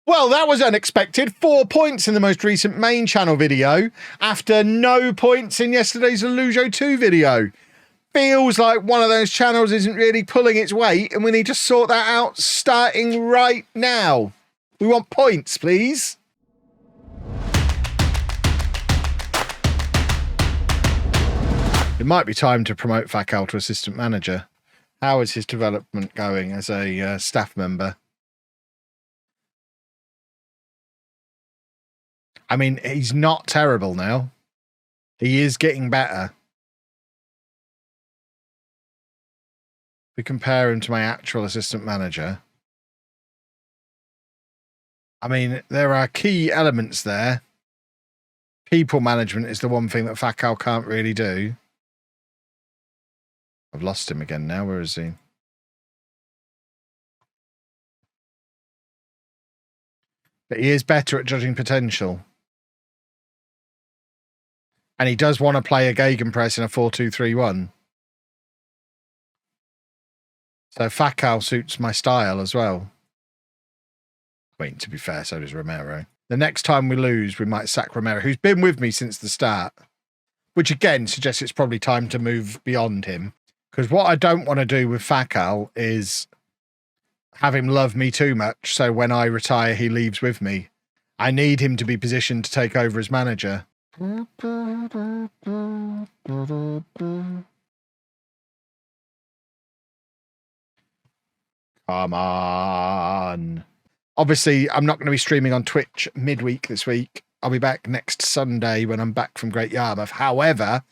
Well, that was unexpected. 4 points in the most recent main channel video after no points in yesterday's LOLLUJO 2 video. Feels like one of those channels isn't really pulling its weight and we need to sort that out starting right now. We want points, please. It might be time to promote Fakal to assistant manager. How is his development going as a staff member? I mean, he's not terrible now. He is getting better. If we compare him to my actual assistant manager, I mean, there are key elements there. People management is the one thing that Fakal can't really do. I've lost him again now. Where is he? But he is better at judging potential. And he does want to play a Gegenpress in a 4-2-3-1. So Fakal suits my style as well. I mean, to be fair, so does Romero. The next time we lose, we might sack Romero, who's been with me since the start. Which again suggests it's probably time to move beyond him. Because what I don't want to do with Fakal is have him love me too much, so when I retire, he leaves with me. I need him to be positioned to take over as manager. Come on. Obviously, I'm not going to be streaming on Twitch midweek this week. I'll be back next Sunday when I'm back from Great Yarmouth. However,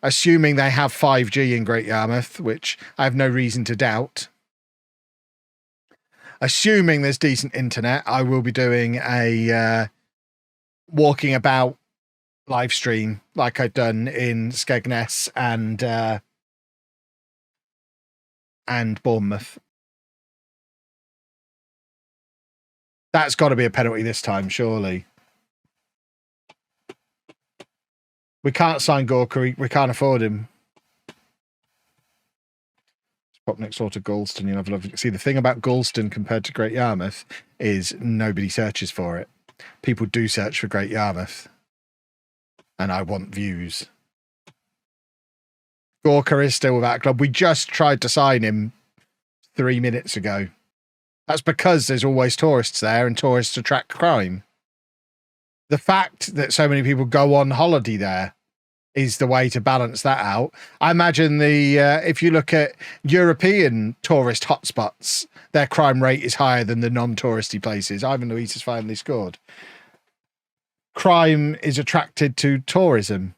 assuming they have 5G in Great Yarmouth, which I have no reason to doubt, assuming there's decent internet, I will be doing a walking about live stream like I've done in Skegness and Bournemouth. That's got to be a penalty this time, surely. We can't sign Gorka. We can't afford him. Pop next door to Galston. You'll have a lovely... See, the thing about Galston compared to Great Yarmouth is nobody searches for it. People do search for Great Yarmouth. And I want views. Gorka is still without a club. We just tried to sign him 3 minutes ago. That's because there's always tourists there and tourists attract crime. The fact that so many people go on holiday there is the way to balance that out. I imagine if you look at European tourist hotspots, their crime rate is higher than the non-touristy places. Ivan Luiz has finally scored. Crime is attracted to tourism.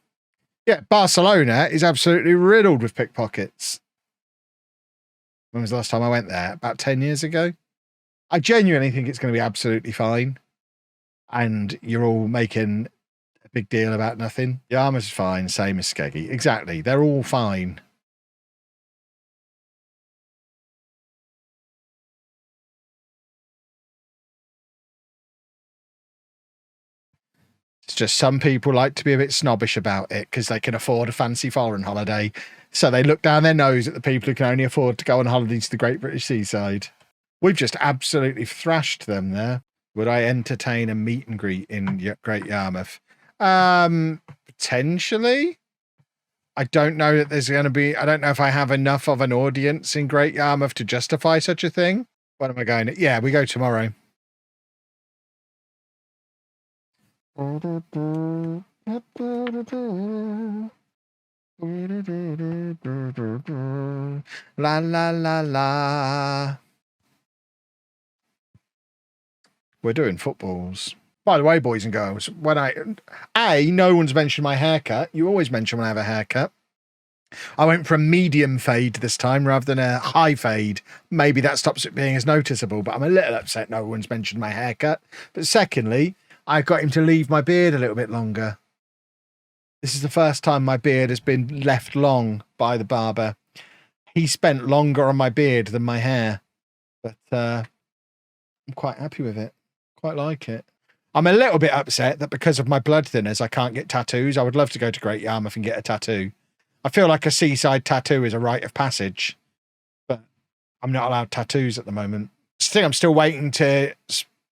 Yeah, Barcelona is absolutely riddled with pickpockets. When was the last time I went there? About 10 years ago. I genuinely think it's going to be absolutely fine. And you're all making a big deal about nothing. Yarmouth's fine, same as Skeggy. Exactly. They're all fine. It's just some people like to be a bit snobbish about it because they can afford a fancy foreign holiday. So they look down their nose at the people who can only afford to go on holiday to the Great British Seaside. We've just absolutely thrashed them there. Would I entertain a meet and greet in Great Yarmouth? Potentially. I don't know that there's going to be... I don't know if I have enough of an audience in Great Yarmouth to justify such a thing. When am I going? Yeah, we go tomorrow. La la la la. We're doing footballs. By the way, boys and girls, when no one's mentioned my haircut. You always mention when I have a haircut. I went for a medium fade this time rather than a high fade. Maybe that stops it being as noticeable, but I'm a little upset no one's mentioned my haircut. But secondly, I got him to leave my beard a little bit longer. This is the first time my beard has been left long by the barber. He spent longer on my beard than my hair, but I'm quite happy with it. Quite like it. I'm a little bit upset that because of my blood thinners, I can't get tattoos. I would love to go to Great Yarmouth and get a tattoo. I feel like a seaside tattoo is a rite of passage, but I'm not allowed tattoos at the moment. I think I'm still waiting to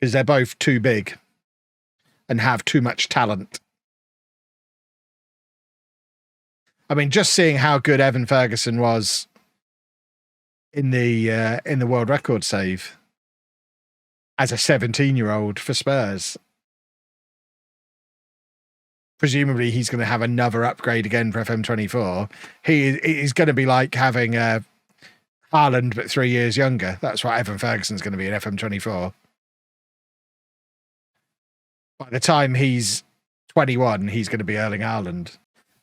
because they're both too big and have too much talent. I mean, just seeing how good Evan Ferguson was in the world record save as a 17-year-old for Spurs. Presumably, he's going to have another upgrade again for FM24. He's going to be like having Haaland, but 3 years younger. That's what Evan Ferguson's going to be in FM24. By the time he's 21, he's going to be Erling Haaland.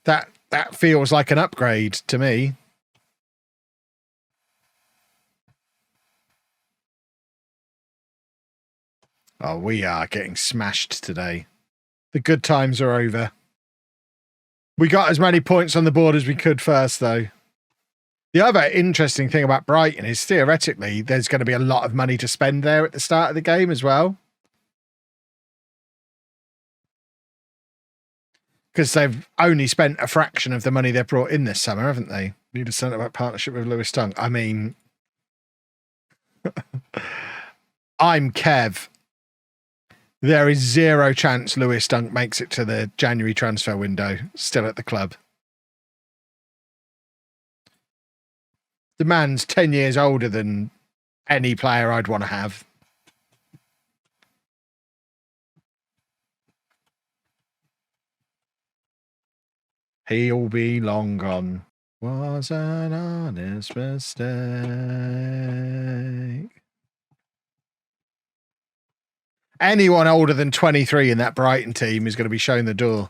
That feels like an upgrade to me. Oh, we are getting smashed today. The good times are over. We got as many points on the board as we could first, though. The other interesting thing about Brighton is theoretically there's going to be a lot of money to spend there at the start of the game as well. Because they've only spent a fraction of the money they brought in this summer, haven't they? Need a centre-back partnership with Lewis Dunk. I mean, I'm Kev. There is zero chance Lewis Dunk makes it to the January transfer window, still at the club. The man's 10 years older than any player I'd want to have. He'll be long gone. Was an honest mistake. Anyone older than 23 in that Brighton team is going to be shown the door.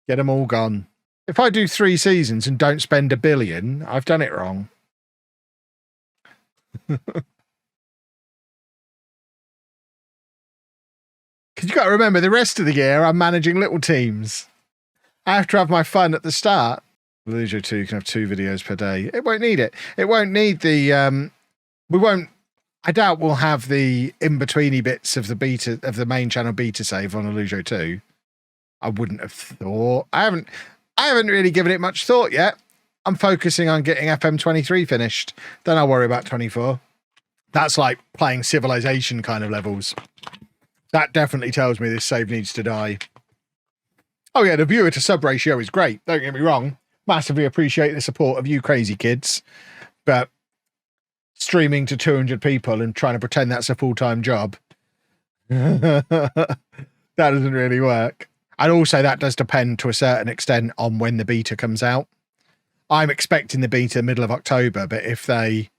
Get them all gone. If I do 3 seasons and don't spend $1 billion, I've done it wrong. Because you've got to remember, the rest of the year, I'm managing little teams. I have to have my fun at the start. LOLLUJO 2 can have 2 videos per day. It won't need it. It won't need the... we won't... I doubt we'll have the in-betweeny bits of the beta of the main channel beta save on LOLLUJO 2. I wouldn't have thought. I haven't really given it much thought yet. I'm focusing on getting FM23 finished. Then I'll worry about 24. That's like playing Civilization kind of levels. That definitely tells me this save needs to die. Oh yeah, the viewer to sub ratio is great. Don't get me wrong. Massively appreciate the support of you crazy kids. But streaming to 200 people and trying to pretend that's a full-time job, that doesn't really work. And also that does depend to a certain extent on when the beta comes out. I'm expecting the beta middle of October, but if they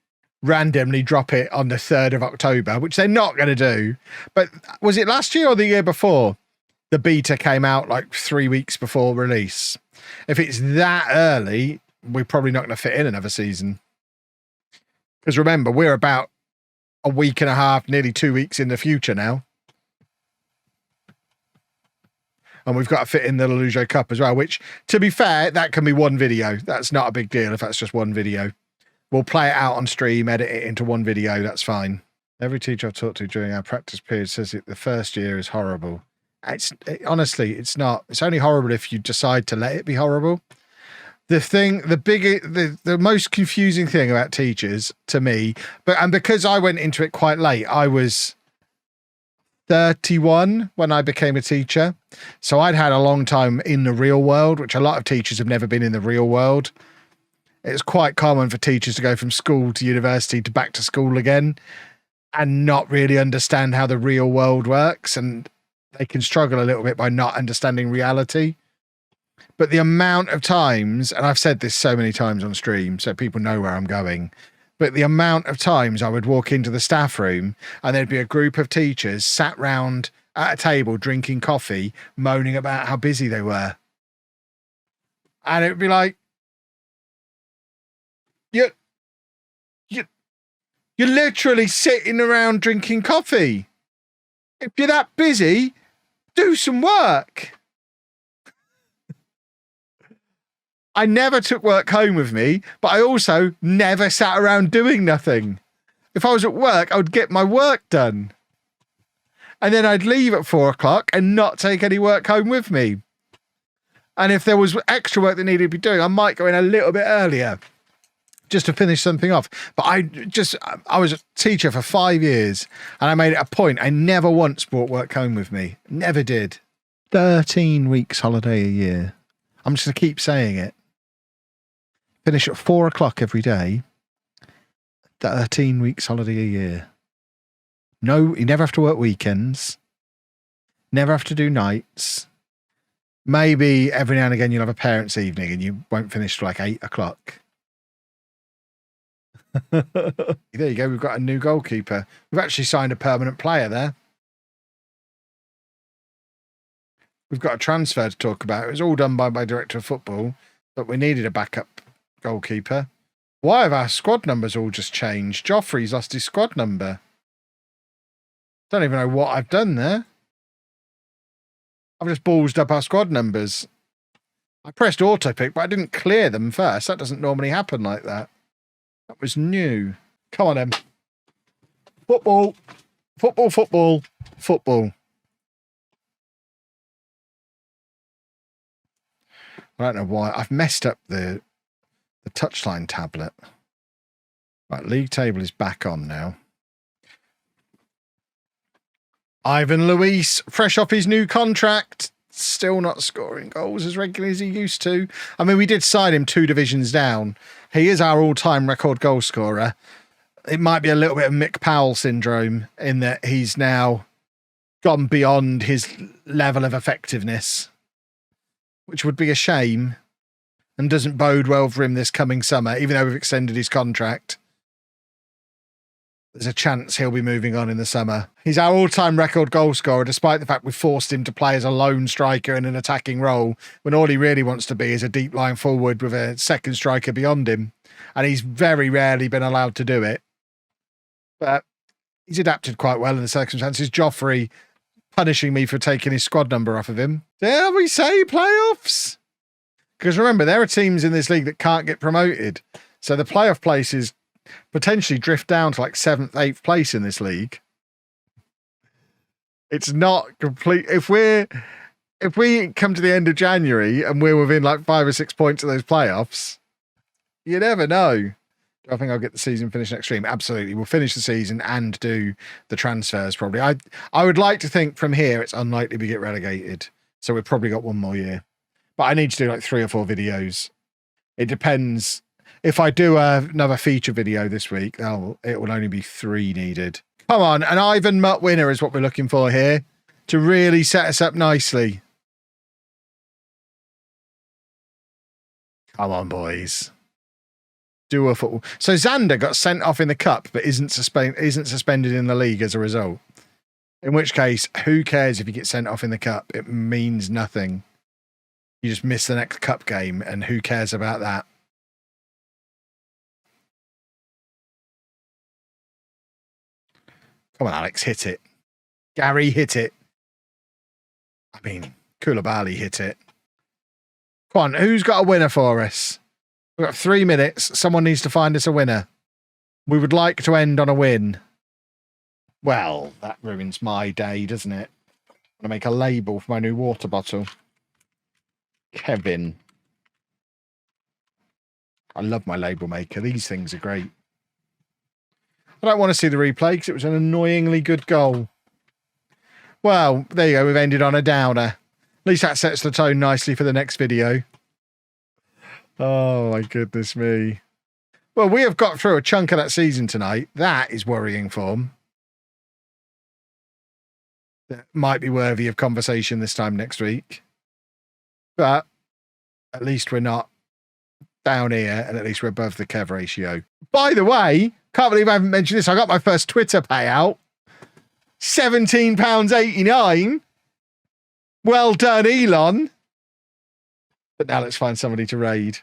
randomly drop it on the 3rd of October, which they're not going to do, but was it last year or the year before? The beta came out like 3 weeks before release. If it's that early, we're probably not going to fit in another season. Because remember, we're about a week and a half, nearly 2 weeks in the future now. And we've got to fit in the LOLLUJO Cup as well, which, to be fair, that can be one video. That's not a big deal if that's just one video. We'll play it out on stream, edit it into one video. That's fine. Every teacher I've talked to during our practice period says that the first year is horrible. Honestly, it's not. It's only horrible if you decide to let it be horrible. The most confusing thing about teachers to me, and because I went into it quite late, I was 31 when I became a teacher. So I'd had a long time in the real world, which a lot of teachers have never been in the real world. It's quite common for teachers to go from school to university to back to school again and not really understand how the real world works. And they can struggle a little bit by not understanding reality. But the amount of times, and I've said this so many times on stream, so people know where I'm going, but the amount of times I would walk into the staff room and there'd be a group of teachers sat round at a table drinking coffee, moaning about how busy they were. And it would be like, you're literally sitting around drinking coffee. If you're that busy, do some work. I never took work home with me, but I also never sat around doing nothing. If I was at work, I would get my work done. And then I'd leave at 4 o'clock and not take any work home with me. And if there was extra work that needed to be doing, I might go in a little bit earlier just to finish something off. But I was a teacher for 5 years, and I made it a point. I never once brought work home with me. Never did. 13 weeks holiday a year. I'm just going to keep saying it. Finish at 4 o'clock every day. 13 weeks holiday a year. No, you never have to work weekends. Never have to do nights. Maybe every now and again you'll have a parents' evening and you won't finish till like 8 o'clock. There you go. We've got a new goalkeeper. We've actually signed a permanent player there. We've got a transfer to talk about. It was all done by my director of football, but we needed a backup goalkeeper. Why have our squad numbers all just changed? Joffrey's lost his squad number. Don't even know what I've done there. I've just ballsed up our squad numbers. I pressed auto pick, but I didn't clear them first. That doesn't normally happen like that. That was new. Come on, then. Football. Football, football, football. I don't know why. I've messed up the touchline tablet. Right, league table is back on now. Ivan Luis, fresh off his new contract, still not scoring goals as regularly as he used to. I mean, we did sign him 2 divisions down. He is our all-time record goal scorer. It might be a little bit of Mick Powell syndrome in that he's now gone beyond his level of effectiveness, which would be a shame and doesn't bode well for him this coming summer, even though we've extended his contract. There's a chance he'll be moving on in the summer. He's our all-time record goal scorer, despite the fact we forced him to play as a lone striker in an attacking role, when all he really wants to be is a deep line forward with a second striker beyond him. And he's very rarely been allowed to do it. But he's adapted quite well in the circumstances. Joffrey punishing me for taking his squad number off of him. Dare we say playoffs? Because remember, there are teams in this league that can't get promoted. So the playoff places potentially drift down to like 7th, 8th place in this league. It's not complete. If we come to the end of January and we're within like 5 or 6 points of those playoffs, you never know. Do I think I'll get the season finished next stream? Absolutely. We'll finish the season and do the transfers probably. I would like to think from here it's unlikely we get relegated. So we've probably got 1 more year. But I need to do like 3 or 4 videos. It depends. If I do another feature video this week, it will only be 3 needed. Come on, an Ivan Mutt winner is what we're looking for here to really set us up nicely. Come on, boys. Do a football. So Xander got sent off in the cup, but isn't suspended in the league as a result. In which case, who cares if you get sent off in the cup? It means nothing. You just miss the next cup game, and who cares about that? Come on, Alex, hit it. Gary, hit it. I mean, Koulibaly hit it. Come on, who's got a winner for us? We've got 3 minutes. Someone needs to find us a winner. We would like to end on a win. Well, that ruins my day, doesn't it? I'm going to make a label for my new water bottle. Kevin. I love my label maker. These things are great. I don't want to see the replay because it was an annoyingly good goal. Well, there you go. We've ended on a downer. At least that sets the tone nicely for the next video. Oh, my goodness me. Well, we have got through a chunk of that season tonight. That is worrying form. That might be worthy of conversation this time next week. But at least we're not down here, and at least we're above the Kev ratio. By the way, can't believe I haven't mentioned this. I got my first Twitter payout. £17.89. Well done, Elon. But now let's find somebody to raid.